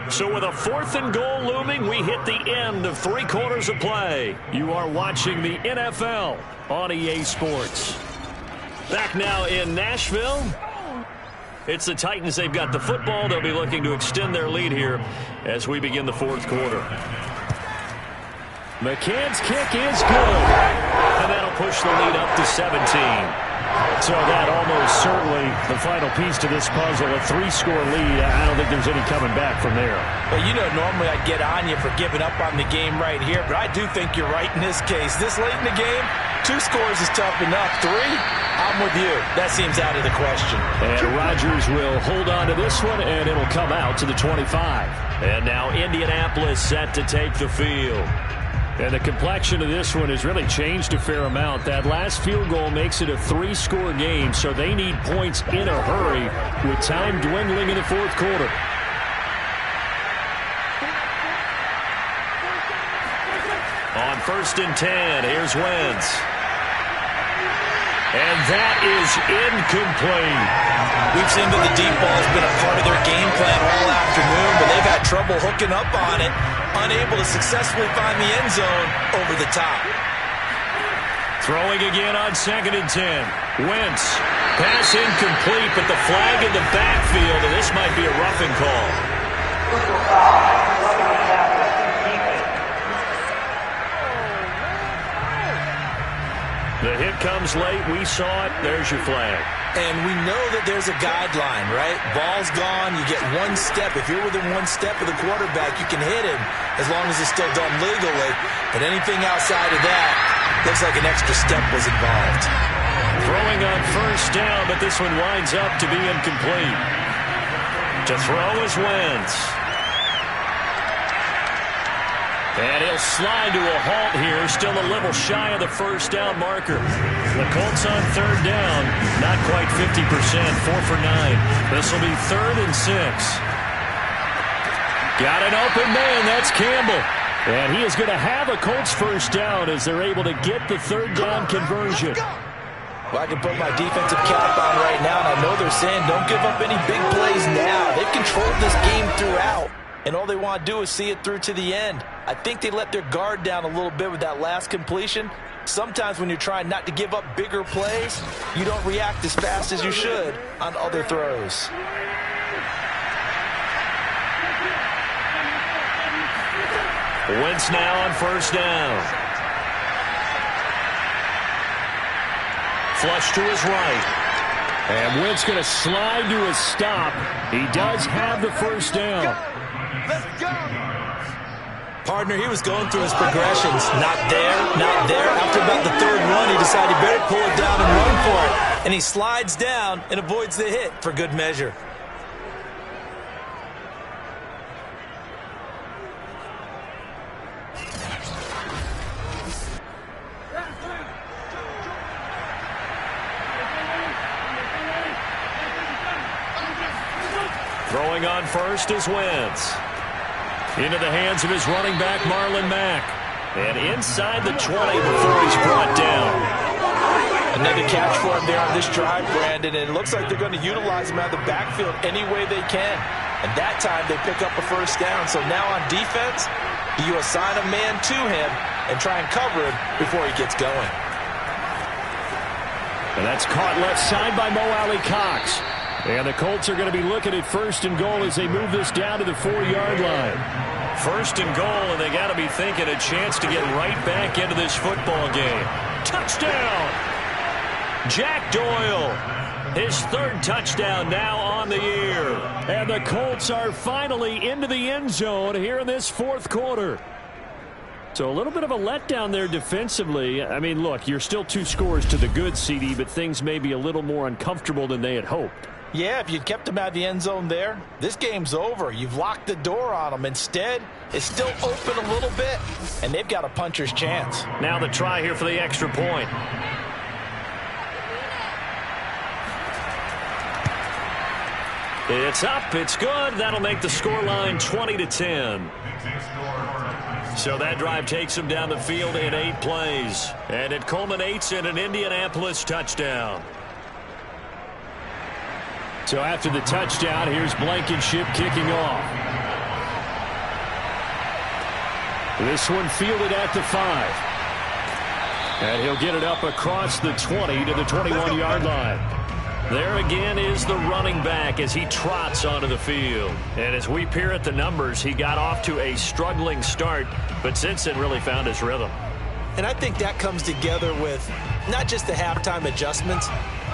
Speaker 1: So with a 4th and goal looming, we hit the end of 3 quarters of play. You are watching the NFL on EA Sports. Back now in Nashville. It's the Titans. They've got the football. They'll be looking to extend their lead here as we begin the 4th quarter. McCann's kick is good. And that'll push the lead up to 17. So that almost certainly the final piece to this puzzle, a 3-score lead. I don't think there's any coming back from there.
Speaker 2: Well, you know, normally I'd get on you for giving up on the game right here, but I do think you're right in this case. This late in the game, 2 scores is tough enough. 3, I'm with you. That seems out of the question.
Speaker 1: And Rodgers will hold on to this one, and it'll come out to the 25. And now Indianapolis set to take the field. And the complexion of this one has really changed a fair amount. That last field goal makes it a 3-score game, so they need points in a hurry with time dwindling in the 4th quarter. On 1st and 10, here's Wentz. And that is incomplete.
Speaker 2: We've seen that the deep ball has been a part of their game plan all afternoon, but they've had trouble hooking up on it, unable to successfully find the end zone over the top.
Speaker 1: Throwing again on 2nd and 10. Wentz. Pass incomplete, but the flag in the backfield, and this might be a roughing call. The hit comes late. We saw it. There's your flag.
Speaker 2: And we know that there's a guideline, right? Ball's gone. You get 1 step. If you're within 1 step of the quarterback, you can hit him as long as it's still done legally. But anything outside of that looks like an extra step was involved.
Speaker 1: Throwing on 1st down, but this one winds up to be incomplete. To throw is Wentz. And he'll slide to a halt here, still a little shy of the 1st down marker. The Colts on 3rd down, not quite 50%, 4 for 9. This will be 3rd and 6. Got an open man, that's Campbell. And he is going to have a Colts 1st down as they're able to get the 3rd down conversion.
Speaker 2: Well, I can put my defensive cap on right now, and I know they're saying don't give up any big plays now. They've controlled this game throughout, and all they want to do is see it through to the end. I think they let their guard down a little bit with that last completion. Sometimes when you're trying not to give up bigger plays, you don't react as fast as you should on other throws.
Speaker 1: Wentz now on 1st down. Flush to his right.
Speaker 5: And Wentz going to slide to a stop. He does have the 1st down.
Speaker 3: Let's go.
Speaker 2: Partner, he was going through his progressions. Not there, not there. After about the 3rd run, he decided he better pull it down and run for it. And he slides down and avoids the hit for good measure.
Speaker 1: Throwing on 1st is Wentz. Into the hands of his running back, Marlon Mack. And inside the 20 before he's brought down.
Speaker 2: Another catch for him there on this drive, Brandon. And it looks like they're going to utilize him out of the backfield any way they can. And that time they pick up a 1st down. So now on defense, You assign a man to him and try and cover him before he gets going.
Speaker 5: And that's caught left side by Mo Alley Cox. And the Colts are going to be looking at 1st and goal as they move this down to the 4-yard line.
Speaker 1: 1st and goal, and they got to be thinking a chance to get right back into this football game. Touchdown! Jack Doyle, his 3rd touchdown now on the year.
Speaker 5: And the Colts are finally into the end zone here in this 4th quarter. So a little bit of a letdown there defensively. I mean, look, you're still 2 scores to the good, CD, but things may be a little more uncomfortable than they had hoped.
Speaker 2: Yeah, if you'd kept him out of the end zone there, this game's over. You've locked the door on him. Instead, it's still open a little bit, and they've got a puncher's chance.
Speaker 1: Now the try here for the extra point. It's up. It's good. That'll make the scoreline 20-10. So that drive takes him down the field in 8 plays. And it culminates in an Indianapolis touchdown.
Speaker 5: So after the touchdown, here's Blankenship kicking off. This one fielded at the 5. And he'll get it up across the 20 to the 21-yard line. There again is the running back as he trots onto the field. And as we peer at the numbers, he got off to a struggling start, but since then really found his rhythm.
Speaker 2: And I think that comes together with not just the halftime adjustments,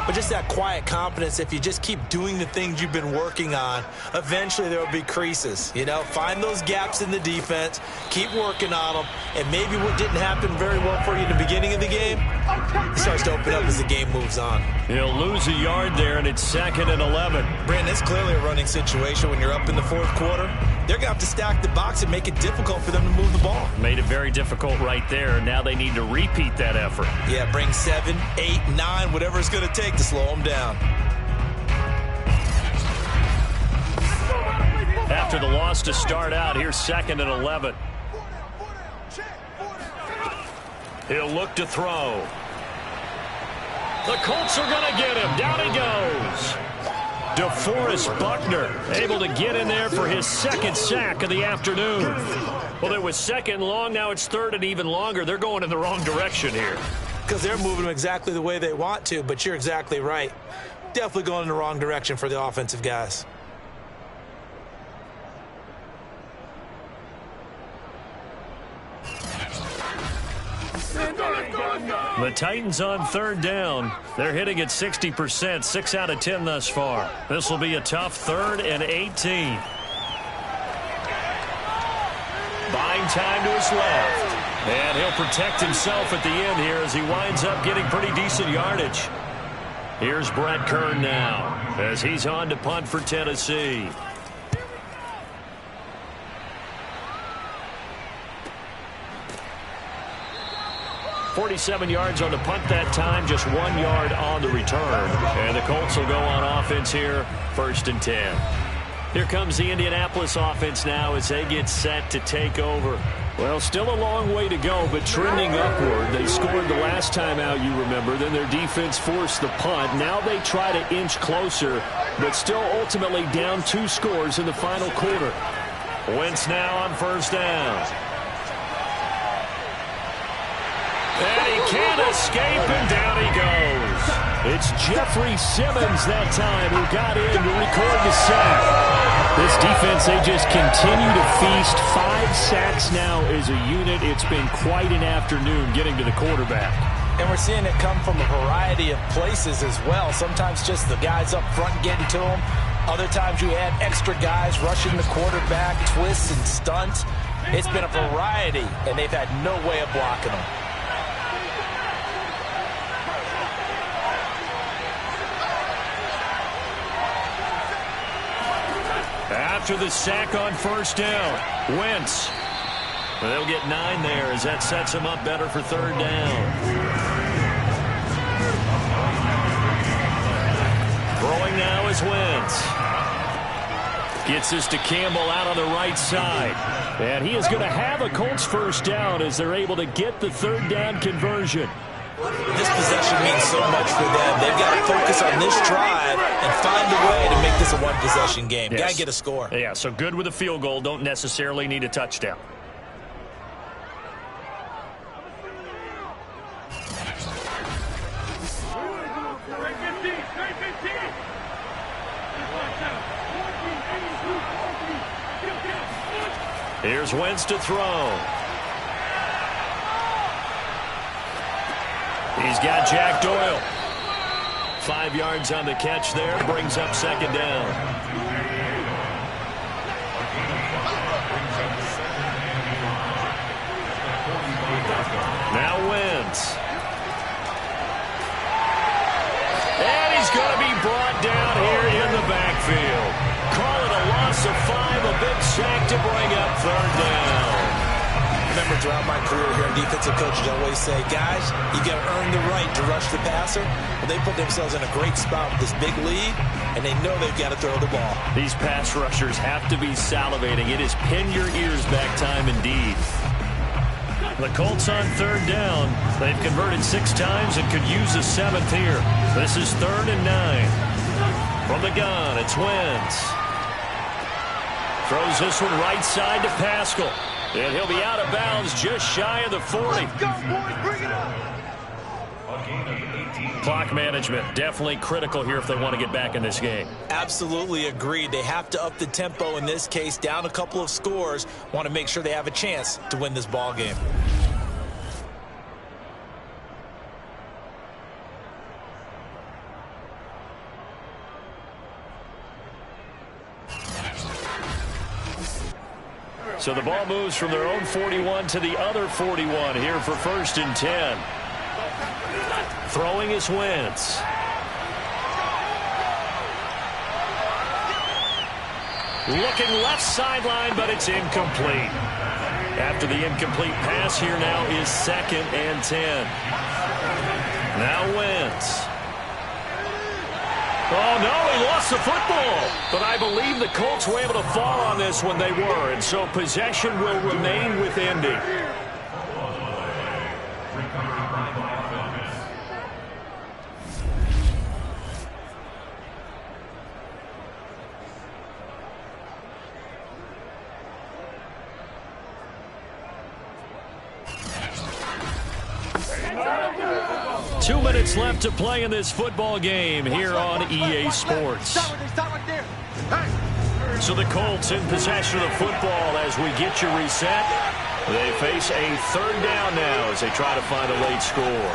Speaker 2: but just that quiet confidence. If you just keep doing the things you've been working on, eventually there will be creases. You know, find those gaps in the defense, keep working on them, and maybe what didn't happen very well for you in the beginning of the game starts to open up as the game moves on.
Speaker 1: He'll lose a yard there, and it's 2nd and 11.
Speaker 2: Brandon, it's clearly a running situation when you're up in the 4th quarter. They're going to have to stack the box and make it difficult for them to move the ball.
Speaker 1: Made it very difficult right there. Now they need to repeat that effort.
Speaker 2: Yeah, bring 7, 8, 9, whatever it's going to take to slow them down.
Speaker 1: After the loss to start out, here's 2nd and 11. He'll look to throw. The Colts are going to get him. Down he goes. DeForest Buckner able to get in there for his 2nd sack of the afternoon. Well, it was 2nd long. Now it's 3rd and even longer. They're going in the wrong direction here.
Speaker 2: Because they're moving them exactly the way they want to, but you're exactly right. Definitely going in the wrong direction for the offensive guys.
Speaker 1: The Titans on 3rd down. They're hitting at 60%, 6 out of 10 thus far. This will be a tough 3rd and 18. Buying time to his left. And he'll protect himself at the end here as he winds up getting pretty decent yardage. Here's Brett Kern now as he's on to punt for Tennessee. .47 yards on the punt that time, just 1 yard on the return. And the Colts will go on offense here, 1st and 10. Here comes the Indianapolis offense now as they get set to take over. Well, still a long way to go, but trending upward. They scored the last time out, you remember. Then their defense forced the punt. Now they try to inch closer, but still ultimately down 2 scores in the final quarter. Wentz now on 1st down. And he can't escape, and down he goes. It's Jeffrey Simmons that time who got in to record the sack. This defense, they just continue to feast. 5 sacks now as a unit. It's been quite an afternoon getting to the quarterback.
Speaker 2: And we're seeing it come from a variety of places as well. Sometimes just the guys up front getting to him. Other times you add extra guys rushing the quarterback, twists and stunts. It's been a variety, and they've had no way of blocking them.
Speaker 1: After the sack on 1st down, Wentz. They'll get 9 there as that sets him up better for 3rd down. Throwing now is Wentz. Gets this to Campbell out on the right side. And he is going to have a Colts 1st down as they're able to get the 3rd down conversion.
Speaker 2: This possession means so much for them. They've got to focus on this drive and find a way to make this a one-possession game.
Speaker 1: Yes.
Speaker 2: Got to get a score.
Speaker 1: Yeah, so good with a field goal. Don't necessarily need a touchdown. Here's Wentz to throw. He's got Jack Doyle. 5 yards on the catch there. Brings up second down. Now Wentz. And he's going to be brought down here in the backfield. Call it a loss of 5, a big sack to bring up third down.
Speaker 2: Remember, throughout my career here, defensive coaches always say, guys, you got to earn the right to rush the passer. Well, they put themselves in a great spot with this big lead, and they know they've got to throw the ball.
Speaker 1: These pass rushers have to be salivating. It is pin your ears back time indeed. The Colts on third down. They've converted 6 times and could use a 7th here. This is 3rd and 9. From the gun, it's Wentz. Throws this one right side to Pascal. And he'll be out of bounds just shy of the 40.
Speaker 3: Let's go, boys. Bring it up.
Speaker 1: Clock management, definitely critical here if they want to get back in this game.
Speaker 2: Absolutely agreed. They have to up the tempo in this case, down a couple of scores. Want to make sure they have a chance to win this ball game.
Speaker 1: So the ball moves from their own 41 to the other 41 here for 1st and 10. Throwing is Wentz. Looking left sideline, but it's incomplete. After the incomplete pass, here now is 2nd and 10. Now Wentz. Oh, no, he lost the football. But I believe the Colts were able to fall on this when they were, and so possession will remain with Indy. 2 minutes left to play in this football game here on EA Sports. So the Colts in possession of the football as we get you reset. They face a 3rd down now as they try to find a late score.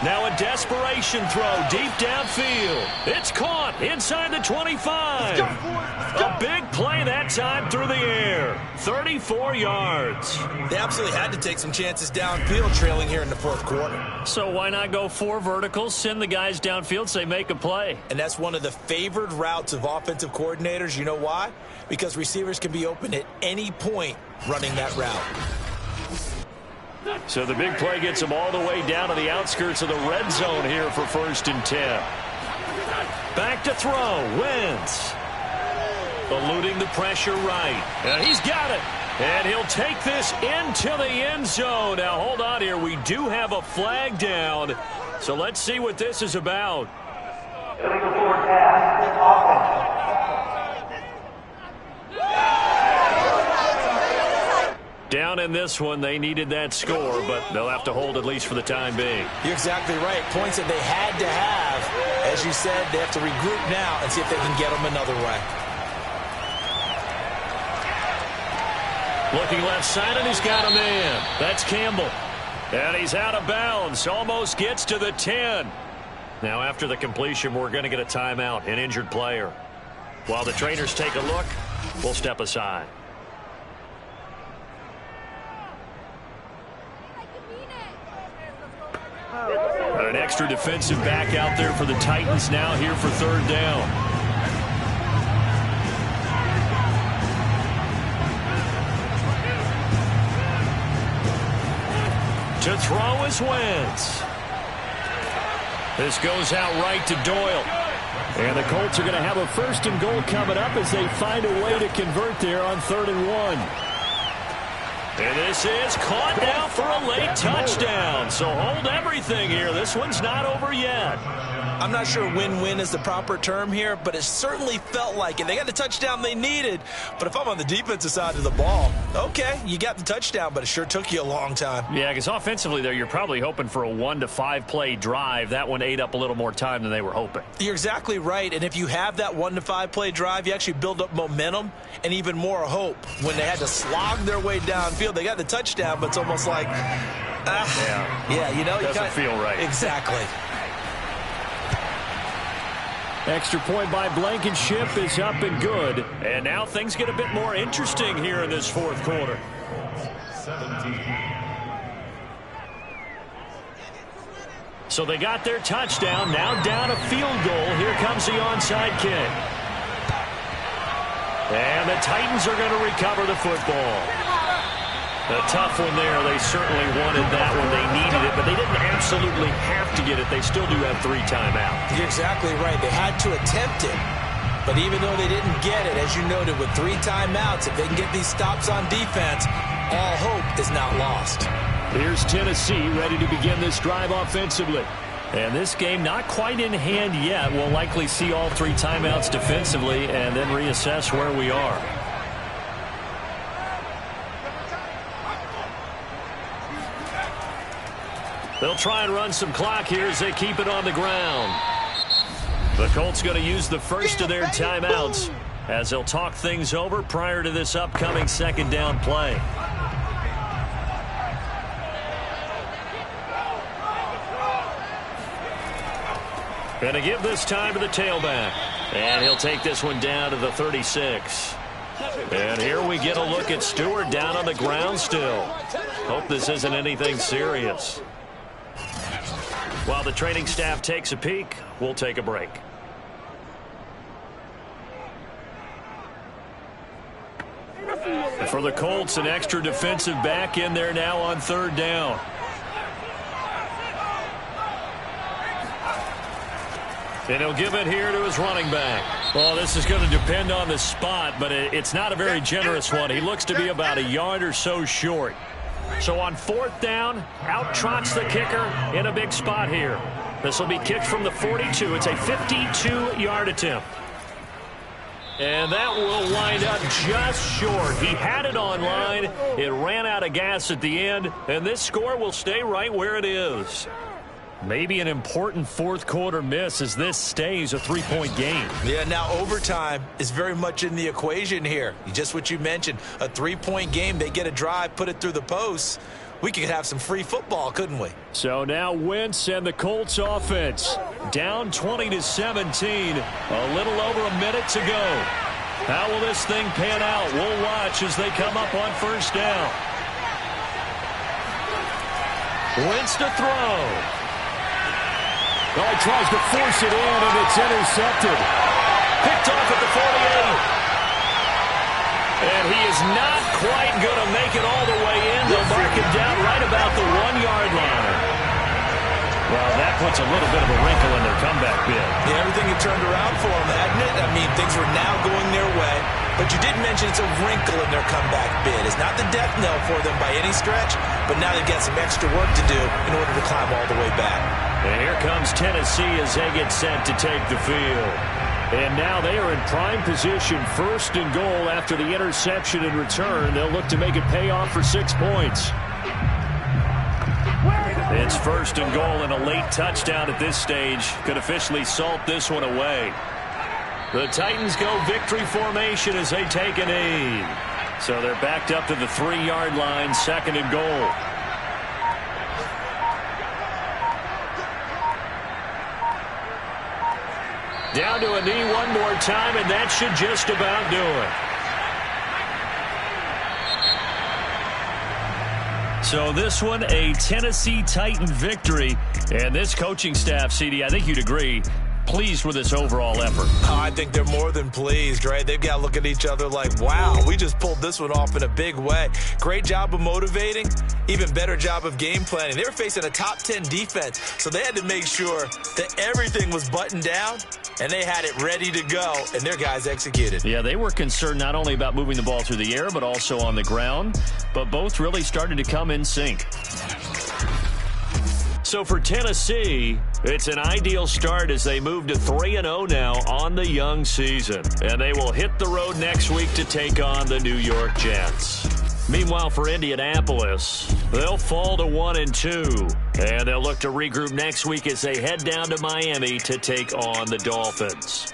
Speaker 1: Now a desperation throw deep downfield. It's caught inside the 25. A big play that time through the air. 34 yards.
Speaker 2: They absolutely had to take some chances downfield trailing here in the 4th quarter.
Speaker 1: So why not go 4 verticals, send the guys downfield, say make a play.
Speaker 2: And that's one of the favored routes of offensive coordinators. You know why? Because receivers can be open at any point running that route.
Speaker 1: So the big play gets them all the way down to the outskirts of the red zone here for 1st and 10. Back to throw. Wentz. Eluding the pressure right. And he's got it. And he'll take this into the end zone. Now hold on here. We do have a flag down. So let's see what this is about.
Speaker 6: Illegal forward pass.
Speaker 1: Down in this one, they needed that score, but they'll have to hold at least for the time being.
Speaker 2: You're exactly right. Points that they had to have. As you said, they have to regroup now and see if they can get them another way.
Speaker 1: Looking left side, and he's got a man. That's Campbell. And he's out of bounds. Almost gets to the 10. Now, after the completion, we're going to get a timeout, an injured player. While the trainers take a look, we'll step aside. An extra defensive back out there for the Titans now here for 3rd down. To throw is Wentz. This goes out right to Doyle. And the Colts are going to have a 1st and goal coming up as they find a way to convert there on 3rd and 1. And this is caught now for a late touchdown. So hold everything here. This one's not over yet.
Speaker 2: I'm not sure win-win is the proper term here, but it certainly felt like it. They got the touchdown they needed, but if I'm on the defensive side of the ball, okay, you got the touchdown, but it sure took you a long time.
Speaker 1: Yeah, because offensively there, you're probably hoping for a 1 to 5 play drive. That one ate up a little more time than they were hoping.
Speaker 2: You're exactly right, and if you have that 1 to 5 play drive, you actually build up momentum and even more hope. When they had to slog their way downfield, they got the touchdown, but it's almost like, yeah, you know,
Speaker 1: doesn't feel right.
Speaker 2: Exactly.
Speaker 1: Extra point by Blankenship is up and good. And now things get a bit more interesting here in this fourth quarter.
Speaker 3: 17.
Speaker 1: So they got their touchdown. Now down a field goal. Here comes the onside kick. And the Titans are going to recover the football. A tough one there. They certainly wanted that one. They needed it, but they didn't absolutely have to get it. They still do have 3 timeouts.
Speaker 2: You're exactly right. They had to attempt it. But even though they didn't get it, as you noted, with 3 timeouts, if they can get these stops on defense, all hope is not lost.
Speaker 1: Here's Tennessee ready to begin this drive offensively. And this game not quite in hand yet. We'll likely see all 3 timeouts defensively and then reassess where we are. They'll try and run some clock here as they keep it on the ground. The Colts going to use the first of their timeouts as they'll talk things over prior to this upcoming second down play. Going to give this time to the tailback. And he'll take this one down to the 36. And here we get a look at Stewart down on the ground still. Hope this isn't anything serious. While the training staff takes a peek, we'll take a break. For the Colts, an extra defensive back in there now on 3rd down. And he'll give it here to his running back. Well, this is going to depend on the spot, but it's not a very generous one. He looks to be about a yard or so short. So on 4th down, out trots the kicker in a big spot here. This will be kicked from the 42. It's a 52-yard attempt. And that will wind up just short. He had it on line. It ran out of gas at the end, and this score will stay right where it is. Maybe an important 4th quarter miss as this stays a 3-point game.
Speaker 2: Yeah, now overtime is very much in the equation here. Just what you mentioned, a 3-point game. They get a drive, put it through the posts. We could have some free football, couldn't we?
Speaker 1: So now Wentz and the Colts offense down 20-17. A little over a minute to go. How will this thing pan out? We'll watch as they come up on 1st down. Wentz to throw.
Speaker 5: Oh, he tries to force it in, and it's intercepted.
Speaker 1: Picked off at the 48. And he is not quite going to make it all the way in. They'll mark him down right about the 1-yard line. Well, that puts a little bit of a wrinkle in their comeback bid.
Speaker 2: Yeah, everything had turned around for them, hadn't it? I mean, things were now going their way. But you did mention it's a wrinkle in their comeback bid. It's not the death knell for them by any stretch, but now they've got some extra work to do in order to climb all the way back.
Speaker 1: And here comes Tennessee as they get set to take the field. And now they are in prime position, 1st and goal after the interception and return. They'll look to make it pay off for 6 points. It's 1st and goal, and a late touchdown at this stage could officially salt this one away. The Titans go victory formation as they take a knee. So they're backed up to the 3-yard line, 2nd and goal. Down to a knee one more time, and that should just about do it. So this one, a Tennessee Titan victory. And this coaching staff, CD, I think you'd agree, pleased with this overall effort.
Speaker 2: I think they're more than pleased, right? They've got to look at each other like, wow, we just pulled this one off in a big way. Great job of motivating, even better job of game planning. They were facing a top 10 defense, so they had to make sure that everything was buttoned down and they had it ready to go, and their guys executed.
Speaker 1: Yeah, they were concerned not only about moving the ball through the air, but also on the ground. But both really started to come in sync. So for Tennessee, it's an ideal start as they move to 3-0 now on the young season. And they will hit the road next week to take on the New York Jets. Meanwhile, for Indianapolis, they'll fall to 1-2. And they'll look to regroup next week as they head down to Miami to take on the Dolphins.